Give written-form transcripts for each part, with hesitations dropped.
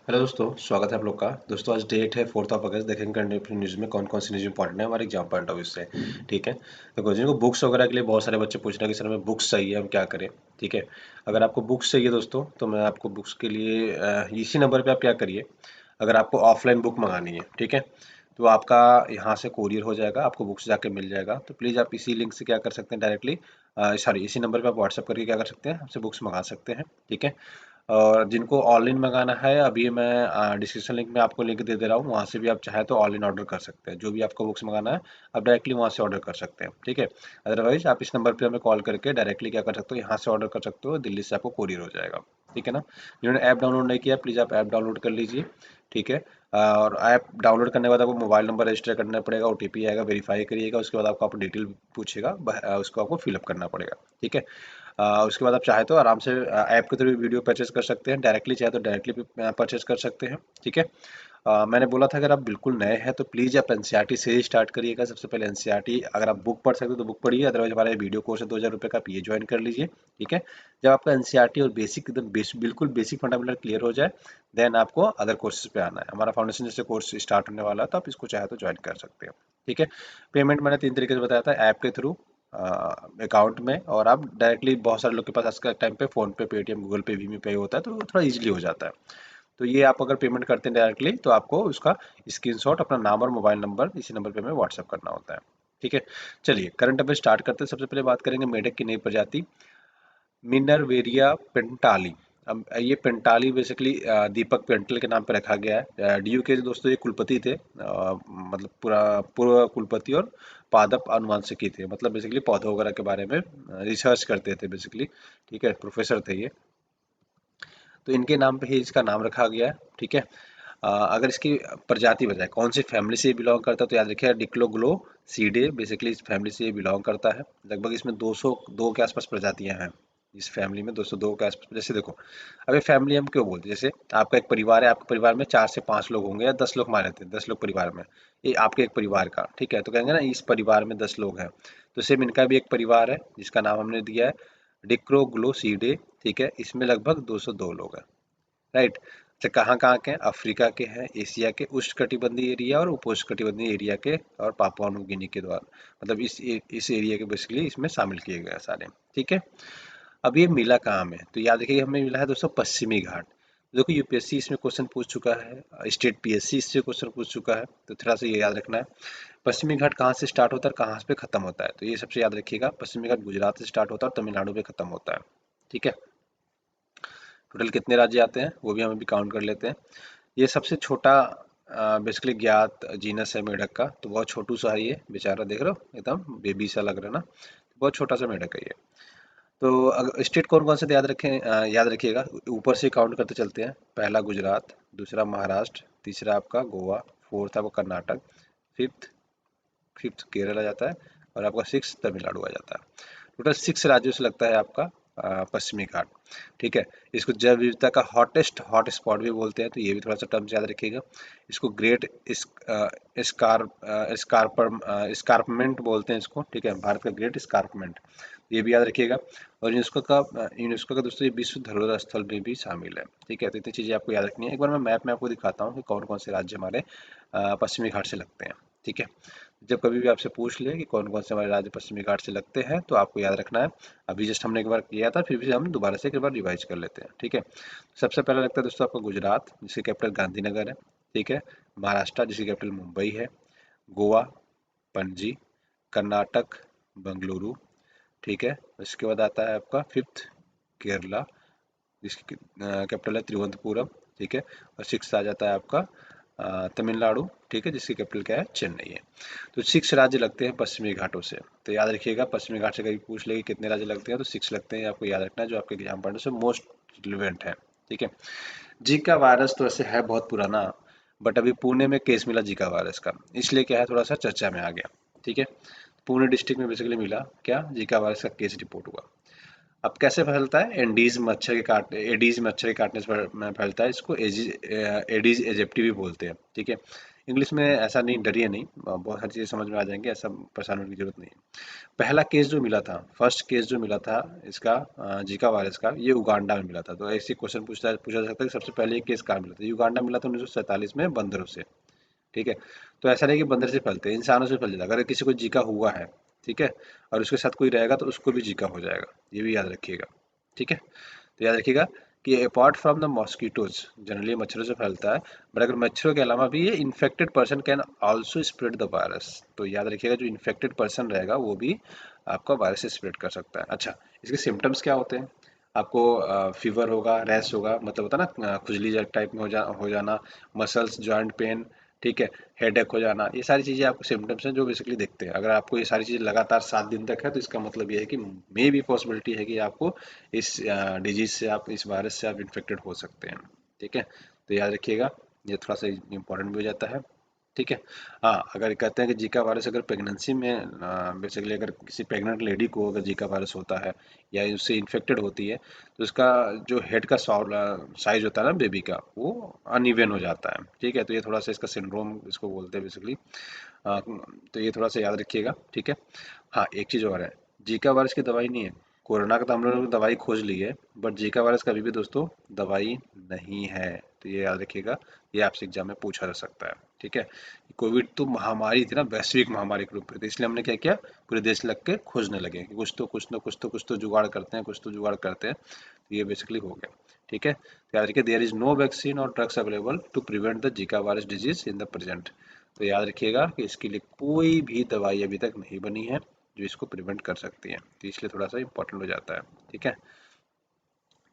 Hello दोस्तों, स्वागत है आप लोग का। दोस्तों आज डेट है 4 अगस्त। देखेंगे करंट अफेयर न्यूज़ में कौन कौन सी न्यूज़ इंपॉर्टेंट है हमारे एग्जाम पॉइंट ऑफ व्यू से। ठीक है, देखो जिनको बुक्स वगैरह के लिए बहुत सारे बच्चे पूछ रहे हैं कि सर हमें बुक्स चाहिए, हम क्या करें। ठीक है, अगर आपको बुक्स चाहिए दोस्तों तो मैं आपको बुक्स के लिए इसी नंबर पर आप क्या करिए। अगर आपको ऑफलाइन बुक मंगानी है, ठीक है, तो आपका यहाँ से कोरियर हो जाएगा, आपको बुक्स जाके मिल जाएगा। तो प्लीज़ आप इसी लिंक से क्या कर सकते हैं, डायरेक्टली सॉरी इसी नंबर पे आप व्हाट्सअप करके क्या कर सकते हैं, हमसे बुक्स मंगा सकते हैं। ठीक है, और जिनको ऑनलाइन मंगाना है, अभी मैं डिस्क्रिप्शन लिंक में आपको लिंक दे दे रहा हूँ, वहाँ से भी आप चाहे तो ऑनलाइन ऑर्डर कर सकते हैं। जो भी आपको बुक्स मंगाना है आप डायरेक्टली वहाँ से ऑर्डर कर सकते हैं। ठीक है, अदरवाइज आप इस नंबर पे हमें कॉल करके डायरेक्टली क्या कर सकते हो, यहाँ से ऑर्डर कर सकते हो, दिल्ली से आपको कोरियर हो जाएगा। ठीक है ना। जिन्होंने ऐप डाउनलोड नहीं किया प्लीज़ आप ऐप डाउनलोड कर लीजिए। ठीक है, और ऐप डाउनलोड करने के बाद आपको मोबाइल नंबर रजिस्टर करना पड़ेगा, ओटीपी आएगा, वेरीफाई करिएगा, उसके बाद आपको डिटेल पूछेगा, उसको आपको फिलअप करना पड़ेगा। ठीक है, उसके बाद आप चाहे तो आराम से ऐप के थ्रू वीडियो परचेज कर सकते हैं, डायरेक्टली चाहे तो डायरेक्टली भी परचेज कर सकते हैं। ठीक है, मैंने बोला था अगर आप बिल्कुल नए हैं तो प्लीज़ आप एनसीईआरटी से ही स्टार्ट करिएगा। सबसे पहले एनसीईआरटी अगर आप बुक पढ़ सकते हो तो बुक पढ़िए, अदरवाइज हमारा ये वीडियो कोर्स है 2000 रुपये का, आप ये ज्वाइन कर लीजिए। ठीक है, जब आपका एनसीईआरटी और बेसिक एकदम बिल्कुल बेसिक फंडामेंटल क्लियर हो जाए, देन आपको अदर कोर्सेज पे आना है। हमारा फाउंडेशन जैसे कोर्स स्टार्ट होने वाला है तो आप इसको चाहे तो ज्वाइन कर सकते हैं। ठीक है, पेमेंट मैंने 3 तरीके से बताया था, ऐप के थ्रू, अकाउंट में, और आप डायरेक्टली बहुत सारे लोग के पास आज के टाइम पे फोन पे, पेटीएम, गूगल पे, भीम पे होता है तो थोड़ा इजीली हो जाता है। तो ये आप अगर पेमेंट करते हैं डायरेक्टली तो आपको उसका स्क्रीनशॉट अपना नाम और मोबाइल नंबर इसी नंबर पे हमें व्हाट्सअप करना होता है। ठीक है, चलिए करंट अफेयर स्टार्ट करते हैं। सबसे पहले बात करेंगे मेढक की नई प्रजाति मिनरवेरिया पेंटाली। अब ये पेंटाली बेसिकली दीपक पेंटल के नाम पे रखा गया है। डीयू के दोस्तों ये कुलपति थे, मतलब पूरा पूर्व कुलपति और पादप अनुवांशिकी थे, मतलब बेसिकली पौधों वगैरह के बारे में रिसर्च करते थे बेसिकली। ठीक है, प्रोफेसर थे ये, तो इनके नाम पे ही इसका नाम रखा गया है। ठीक है, अगर इसकी प्रजाति बताए कौन सी फैमिली से ये बिलोंग करता है तो याद रखिए डिक्लोग्लोसीडे, बेसिकली इस फैमिली से ये बिलोंग करता है। लगभग इसमें 202 के आसपास प्रजातियां हैं इस फैमिली में, 202 के आसपास। जैसे देखो, अब ये फैमिली हम क्यों बोलते हैं, जैसे आपका एक परिवार है, आपके परिवार में 4 से 5 लोग होंगे या 10 लोग मान लेते हैं, 10 लोग परिवार में, ये आपके एक परिवार का। ठीक है, तो कहेंगे ना इस परिवार में 10 लोग हैं, तो सेम इनका भी एक परिवार है जिसका नाम हमने दिया है डिक्रोग्लोसीडे। ठीक है, इसमें लगभग 202 लोग हैं। राइट, तो कहाँ कहाँ के हैं, अफ्रीका के हैं, एशिया के उष्णकटिबंधीय एरिया और उपोष्णकटिबंधीय एरिया के, और पापुआ न्यू गिनी के द्वारा, मतलब इस एरिया के बेसिकली इसमें शामिल किए गए हैं सारे। ठीक है, अब ये मिला कहाँ में, तो याद रखिए हमें मिला है दोस्तों पश्चिमी घाट। देखो यूपीएससी इसमें क्वेश्चन पूछ चुका है, स्टेट पीएससी इससे क्वेश्चन पूछ चुका है, तो थोड़ा सा ये याद रखना है। पश्चिमी घाट कहाँ से स्टार्ट होता है और कहाँ पे खत्म होता है, तो ये सबसे याद रखिएगा। पश्चिमी घाट गुजरात से स्टार्ट होता है और तमिलनाडु पे खत्म होता है। ठीक है, टोटल कितने राज्य आते हैं वो भी हम अभी काउंट कर लेते हैं। ये सबसे छोटा बेसिकली ज्ञात जीनस है मेढक का, तो बहुत छोटू सा है ये बेचारा, देख रहे हो एकदम बेबी सा लग रहा है ना, बहुत छोटा सा मेढक है ये। तो अगर स्टेट कौन कौन से याद रखें, याद रखिएगा, ऊपर से काउंट करते चलते हैं। पहला गुजरात, दूसरा महाराष्ट्र, तीसरा आपका गोवा, फोर्थ आपका कर्नाटक, फिफ्थ फिफ्थ केरल आ जाता है, और आपका सिक्स तमिलनाडु आ जाता है। टोटल 6 राज्यों से लगता है आपका पश्चिमी घाट। ठीक है, इसको जैव विविधता का हॉट स्पॉट भी बोलते हैं, तो ये भी थोड़ा सा टर्म्स याद रखिएगा। इसको ग्रेट स्कारपमेंट बोलते हैं इसको। ठीक है, भारत का ग्रेट स्कारपमेंट, ये भी याद रखिएगा। और यूनेस्को का दोस्तों ये विश्व धरोहर स्थल में भी शामिल है। ठीक है, तो इतनी चीज़ें आपको याद रखनी है। एक बार मैं मैप में आपको दिखाता हूँ कि कौन कौन से राज्य हमारे पश्चिमी घाट से लगते हैं। ठीक है, जब कभी भी आपसे पूछ ले कि कौन कौन से हमारे राज्य पश्चिमी घाट से लगते हैं तो आपको याद रखना है। अभी जस्ट हमने एक बार किया था, फिर भी हम दोबारा से एक बार रिवाइज कर लेते हैं। ठीक है, सबसे पहला लगता है दोस्तों आपका गुजरात, जिसकी कैपिटल गांधीनगर है। ठीक है, महाराष्ट्र जिसकी कैपिटल मुंबई है, गोवा पणजी, कर्नाटक बंगलुरु। ठीक है, इसके बाद आता है आपका फिफ्थ केरला, जिसकी कैपिटल है तिरुवनंतपुरम। ठीक है, और सिक्स आ जाता है आपका तमिलनाडु। ठीक है, जिसकी कैपिटल क्या है, चेन्नई है। तो 6 राज्य लगते हैं पश्चिमी घाटों से, तो याद रखिएगा पश्चिमी घाट से कभी पूछ ले कि कितने राज्य लगते हैं तो 6 लगते हैं, आपको याद रखना है, जो आपके एग्जाम पढ़ने से मोस्ट रिलेवेंट है। ठीक है, जीका वायरस तो ऐसे है बहुत पुराना, बट अभी पुणे में केस मिला जीका वायरस का, इसलिए क्या है थोड़ा सा चर्चा में आ गया। ठीक है, पुणे डिस्ट्रिक्ट में बेसिकली मिला क्या, जीका वायरस का केस रिपोर्ट हुआ। अब कैसे फैलता है, एडीज मच्छर के काटने से में फैलता है, इसको एडीज एजिप्टी भी बोलते हैं। ठीक है, इंग्लिश में ऐसा नहीं, डरिए नहीं, बहुत सारी चीज़ें समझ में आ जाएंगी, ऐसा परेशान होने की जरूरत नहीं है। पहला केस जो मिला था, फर्स्ट केस जो मिला था इसका जीका वायरस का, ये उगांडा में मिला था। तो ऐसे क्वेश्चन पूछा जा सकता है कि सबसे पहले ये केस कहाँ मिला था। युगांडा मिला था 1947 में, बंदरों से। ठीक है, तो ऐसा नहीं कि बंदर से फैलते हैं, इंसानों से फैल जाता है। अगर किसी को जीका हुआ है, ठीक है, और उसके साथ कोई रहेगा तो उसको भी जीका हो जाएगा, ये भी याद रखिएगा। ठीक है, तो याद रखिएगा कि apart from the mosquitoes, generally मच्छरों से फैलता है, बट अगर मच्छरों के अलावा भी ये infected person can also spread the virus. तो याद रखिएगा जो इन्फेक्टेड पर्सन रहेगा वो भी आपका वायरस से स्प्रेड कर सकता है। अच्छा, इसके सिम्टम्स क्या होते हैं? आपको फीवर होगा, रैश होगा, मतलब होता है ना खुजली टाइप में हो जाना, मसल्स जॉइंट पेन, ठीक है, हेडेक हो जाना, ये सारी चीज़ें आपको सिम्टम्स हैं जो बेसिकली दिखते हैं। अगर आपको ये सारी चीज़ें लगातार 7 दिन तक है तो इसका मतलब ये है कि मे भी पॉसिबिलिटी है कि आपको इस डिजीज से, आप इस वायरस से आप इन्फेक्टेड हो सकते हैं। ठीक है, तो याद रखिएगा, ये थोड़ा सा इम्पोर्टेंट भी हो जाता है। ठीक है, हाँ, अगर कहते हैं कि जीका वायरस अगर प्रेगनेंसी में, बेसिकली अगर किसी प्रेग्नेंट लेडी को अगर जीका वायरस होता है या उससे इन्फेक्टेड होती है, तो उसका जो हेड का साइज होता है ना बेबी का, वो अनइवन हो जाता है। ठीक है, तो ये थोड़ा सा इसका सिंड्रोम इसको बोलते हैं बेसिकली। तो ये थोड़ा सा याद रखिएगा। ठीक है, हाँ, एक चीज़ और है, जीका वायरस की दवाई नहीं है। कोरोना का तो हम लोगों ने दवाई खोज ली है, बट जीका वायरस का अभी भी दोस्तों दवाई नहीं है। तो ये याद रखिएगा, ये आपसे एग्जाम में पूछा जा सकता है। ठीक है, कोविड तो महामारी थी ना, वैश्विक महामारी के रूप में, तो इसलिए हमने क्या किया, पूरे देश लग के खोजने लगे कि कुछ तो जुगाड़ करते हैं, कुछ तो जुगाड़ करते हैं। तो ये बेसिकली हो गया। ठीक है, तो याद रखिए, there is no vaccine or drugs available to prevent the Zika virus disease in the present. तो याद रखिएगा कि इसके लिए कोई भी दवाई अभी तक नहीं बनी है जो इसको प्रिवेंट कर सकती है, तो इसलिए थोड़ा सा इंपॉर्टेंट हो जाता है। ठीक है,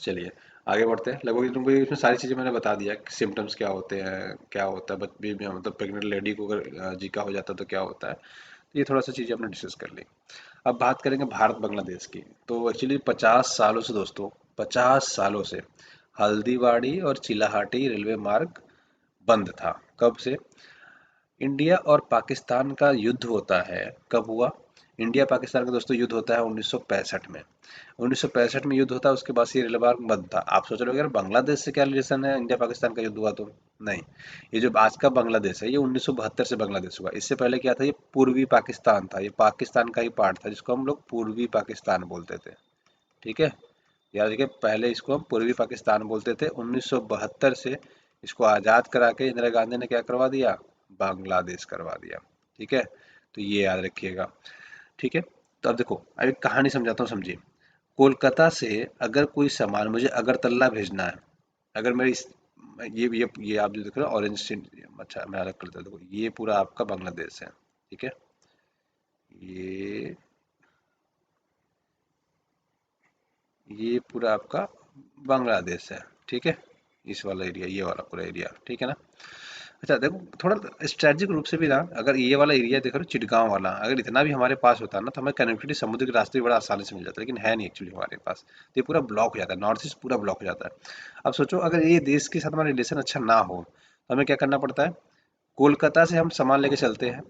चलिए आगे बढ़ते हैं। लगभग तुमको इसमें सारी चीज़ें मैंने बता दिया कि सिम्टम्स क्या होते हैं, क्या होता है, बेबी मतलब प्रेग्नेंट लेडी को अगर जीका हो जाता है तो क्या होता है। तो ये थोड़ा सा चीज़ें हमने डिस्कस कर ली। अब बात करेंगे भारत बांग्लादेश की। तो एक्चुअली 50 सालों से दोस्तों, 50 सालों से हल्दीबाड़ी और चिलाहाटी रेलवे मार्ग बंद था। कब से? इंडिया और पाकिस्तान का युद्ध होता है, कब हुआ? इंडिया पाकिस्तान का दोस्तों युद्ध होता है 1965 में। 1965 में युद्ध होता है, उसके बाद से ये रेल मार्ग बंद था। आप सोच रहे हो यार बांग्लादेश से क्या रिलेशन है, इंडिया पाकिस्तान का युद्ध हुआ तो? नहीं, ये जो आज का बांग्लादेश है ये 1972 से बांग्लादेश हुआ। इससे पहले क्या था, ये पूर्वी पाकिस्तान था, ये पाकिस्तान का ही पार्ट था जिसको हम लोग पूर्वी पाकिस्तान बोलते थे। ठीक है, याद रखिए, पहले इसको हम पूर्वी पाकिस्तान बोलते थे। 1972 से इसको आज़ाद करा के इंदिरा गांधी ने क्या करवा दिया, बांग्लादेश करवा दिया। ठीक है, तो ये याद रखिएगा। ठीक है, तो अब देखो, अब एक कहानी समझाता हूँ, समझिए। कोलकाता से अगर कोई सामान मुझे अगरतला भेजना है, अगर मेरी ये आप जो देख रहे हो ऑरेंज, अच्छा मैं अलग करता हूँ, देखो ये पूरा आपका बांग्लादेश है। ठीक है, ये ये पूरा आपका बांग्लादेश है। ठीक है, इस वाला एरिया, ये वाला पूरा एरिया, ठीक है ना। अच्छा देखो, थोड़ा स्ट्रेटेजिक रूप से भी ना, अगर ये वाला एरिया देख रहे हो चिटगांव वाला, अगर इतना भी हमारे पास होता ना तो हमें कनेक्टिविटी समुद्र के रास्ते भी बड़ा आसानी से मिल जाता, लेकिन है नहीं एक्चुअली हमारे पास। तो ये पूरा ब्लॉक हो जाता है, नॉर्थ ईस्ट पूरा ब्लॉक हो जाता है। अब सोचो अगर ये देश के साथ हमारा रिलेशन अच्छा ना हो तो हमें क्या करना पड़ता है। कोलकाता से हम सामान लेके चलते हैं,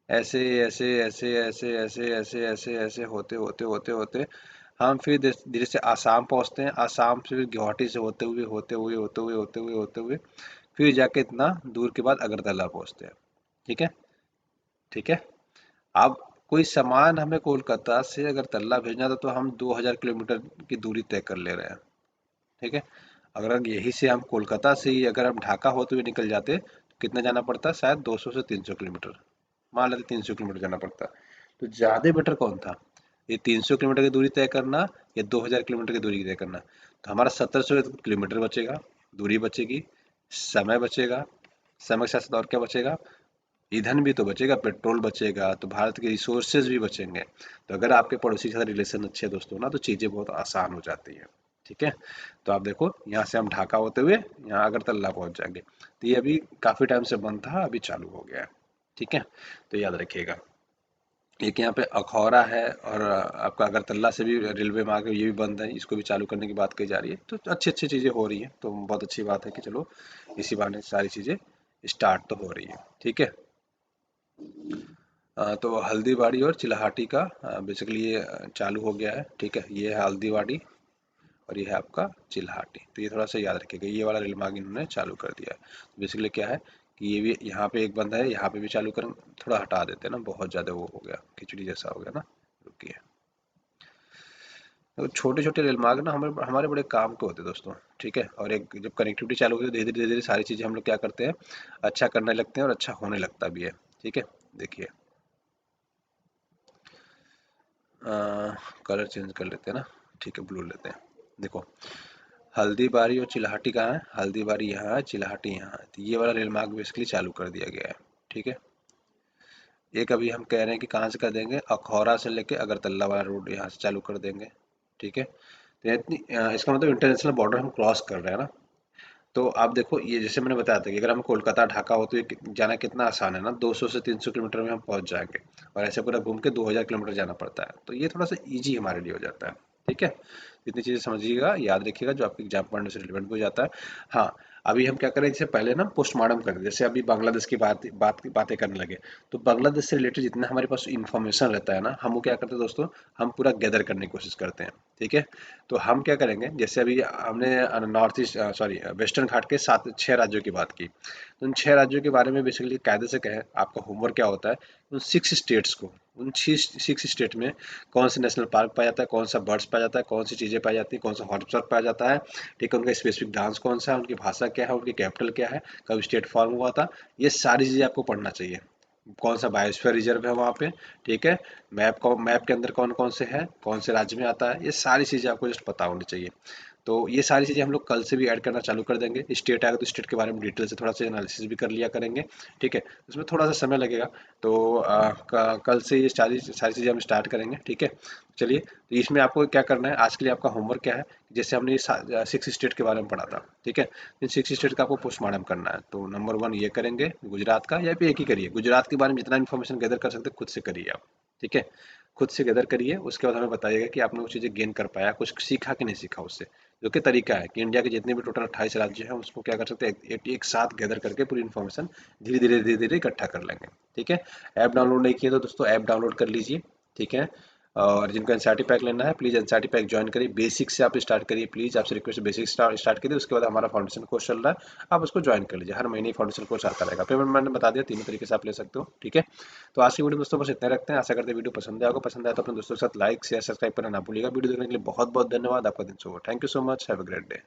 ऐसे ऐसे ऐसे ऐसे ऐसे ऐसे ऐसे ऐसे होते होते होते होते हम फिर धीरे से आसाम पहुंचते हैं। आसाम से फिर गुवाहाटी से होते हुए होते हुए होते हुए होते हुए होते हुए फिर जाके इतना दूर के बाद अगरतला पहुंचते हैं। ठीक है, ठीक है। अब कोई सामान हमें कोलकाता से अगरतला भेजना था तो हम 2000 किलोमीटर की दूरी तय कर ले रहे हैं। ठीक है, अगर यही से हम कोलकाता से ही अगर हम ढाका होते हुए निकल जाते तो कितना जाना पड़ता, शायद 200 से 300 किलोमीटर, मान लेते 300 किलोमीटर जाना पड़ता। तो ज़्यादा बेटर कौन था, ये 300 किलोमीटर की दूरी तय करना या 2000 किलोमीटर की दूरी तय करना? तो हमारा 1700 किलोमीटर बचेगा, दूरी बचेगी, समय बचेगा, समय के साथ साथ और क्या बचेगा, ईंधन भी तो बचेगा, पेट्रोल बचेगा, तो भारत के रिसोर्सेज भी बचेंगे। तो अगर आपके पड़ोसी के साथ रिलेशन अच्छे दोस्तों ना, तो चीज़ें बहुत आसान हो जाती हैं। ठीक है, तो आप देखो यहाँ से हम ढाका होते हुए यहाँ अगरतला पहुँच जाएंगे। तो ये अभी काफ़ी टाइम से बंद था, अभी चालू हो गया है। ठीक है, तो याद रखिएगा। एक यहाँ पे अखौरा है, और आपका अगरतला से भी रेलवे मार्ग ये भी बंद है, इसको भी चालू करने की बात कही जा रही है। तो अच्छी अच्छी चीज़ें हो रही हैं, तो बहुत अच्छी बात है कि चलो इसी बहाने सारी चीज़ें स्टार्ट तो हो रही है। ठीक है, तो हल्दीबाड़ी और चिलाहाटी का बेसिकली ये चालू हो गया है। ठीक है, ये है हल्दीबाड़ी और ये है आपका चिल्हाटी। तो ये थोड़ा सा याद रखिएगा, ये वाला रेल मार्ग इन्होंने चालू कर दिया है। तो बेसिकली क्या है कि ये भी यहाँ पे एक बंदा है, यहाँ पे भी चालू करें, थोड़ा हटा देते हैं ना, बहुत ज़्यादा वो हो गया, खिचड़ी जैसा हो गया ना। रुकिए। तो छोटे छोटे रेल मार्ग ना हमें हमारे बड़े काम के होते हैं दोस्तों, ठीक है। और एक जब कनेक्टिविटी चालू होती है धीरे धीरे धीरे सारी चीज़ें हम लोग क्या करते हैं, अच्छा करने लगते हैं और अच्छा होने लगता भी है, ठीक है। देखिए, कलर चेंज कर लेते हैं ना, ठीक है, ब्लू लेते हैं। देखो, हल्दीबारी और चिल्हाटी कहाँ है, हल्दीबारी यहाँ है, चिल्हाटी यहाँ है, तो ये वाला रेल मार्ग बेसिकली चालू कर दिया गया है, ठीक है। एक अभी हम कह रहे हैं कि कहाँ से कर देंगे, अखौरा से लेके अगरतला वाला रोड यहाँ से चालू कर देंगे, ठीक है। तो इतनी इसका मतलब इंटरनेशनल बॉर्डर हम क्रॉस कर रहे हैं ना। तो आप देखो, ये जैसे मैंने बताया था कि अगर हम कोलकाता ढाका हो तो ये जाना कितना आसान है ना, 200 से 300 किलोमीटर में हम पहुंच जाएंगे। और ऐसे पूरा घूम के 2000 किलोमीटर जाना पड़ता है, तो ये थोड़ा सा इजी हमारे लिए हो जाता है, ठीक है। इतनी चीज़ें समझिएगा, याद रखिएगा, जो आपके एग्जाम पढ़ने से रिलेवेंट हो जाता है। हाँ, अभी हम क्या करें, इससे पहले ना पोस्टमार्टम करें, जैसे अभी बांग्लादेश की बातें करने लगे। तो बांग्लादेश से रिलेटेड जितना हमारे पास इंफॉर्मेशन रहता है ना, हम वो क्या करते हैं दोस्तों, हम पूरा गैदर करने की कोशिश करते हैं, ठीक है। तो हम क्या करेंगे, जैसे अभी हमने नॉर्थ ईस्ट सॉरी वेस्टर्न घाट के 7 6 राज्यों की बात की, तो उन 6 राज्यों के बारे में बेसिकली कायदे से कहें, आपका होमवर्क क्या होता है, उन 6 स्टेट्स को, उन 6 स्टेट में कौन से नेशनल पार्क पाया जाता है, कौन सा बर्ड्स पाया जाता है, कौन सी चीज़ें पाई जाती है, कौन सा हॉटस्पॉट पाया जाता है, ठीक है, उनका स्पेसिफिक डांस कौन सा है, उनकी भाषा क्या है, उनकी कैपिटल क्या है, कब स्टेट फॉर्म हुआ था, ये सारी चीज़ें आपको पढ़ना चाहिए। कौन सा बायोस्फीयर रिजर्व है वहाँ पे, ठीक है। मैप के अंदर कौन कौन से है, कौन से राज्य में आता है, ये सारी चीज़ें आपको जस्ट पता होनी चाहिए। तो ये सारी चीज़ें हम लोग कल से भी ऐड करना चालू कर देंगे। स्टेट आएगा तो स्टेट के बारे में डिटेल से थोड़ा सा एनालिसिस भी कर लिया करेंगे, ठीक है। उसमें थोड़ा सा समय लगेगा, तो कल से ये सारी सारी चीज़ें हम स्टार्ट करेंगे, ठीक है। चलिए, तो इसमें आपको क्या करना है, आज के लिए आपका होमवर्क क्या है, जैसे हमने ये 6 स्टेट के बारे में पढ़ा था, ठीक है। इन 6 स्टेट का आपको पोस्टमार्टम करना है, तो नंबर 1 ये करेंगे गुजरात का, या फिर एक ही करिए, गुजरात के बारे में जितना इन्फॉर्मेशन गैदर कर सकते खुद से करिए आप, ठीक है। खुद से गैदर करिए, उसके बाद हमें बताइएगा कि आपने वो चीज़ें गेन कर पाया, कुछ सीखा कि नहीं सीखा उससे। जो कि तरीका है कि इंडिया के जितने भी टोटल 28 राज्य हैं उसको क्या कर सकते हैं, एक साथ गैदर करके पूरी इन्फॉर्मेशन धीरे धीरे इकट्ठा कर लेंगे, ठीक है। ऐप डाउनलोड नहीं किए तो दोस्तों ऐप डाउनलोड कर लीजिए, ठीक है। और जिनको एनसीईआरटी पैक लेना है, प्लीज़ एनसीईआरटी पैक ज्वाइन करिए, बेसिक से आप स्टार्ट करिए, प्लीज़ आपसे रिक्वेस्ट, बेसिक स्टार्ट करिए, उसके बाद हमारा फाउंडेशन कोर्स चल रहा है, आप उसको ज्वाइन कर लीजिए, हर महीने फाउंडेशन कोर्स आता रहेगा। पेमेंट मैंने बता दिया, तीनों तरीके से आप ले सकते हो, ठीक है। तो आज की वीडियो दोस्तों बस इतना रखते हैं, आशा करते हैं वीडियो पसंद आएगा, पसंद आया तो अपने दोस्तों के साथ लाइक शेयर सब्सक्राइब करना ना भूलिएगा। वीडियो देखने के लिए बहुत बहुत धन्यवाद, आपका दिन शुभ हो, thank you so much, have a great day.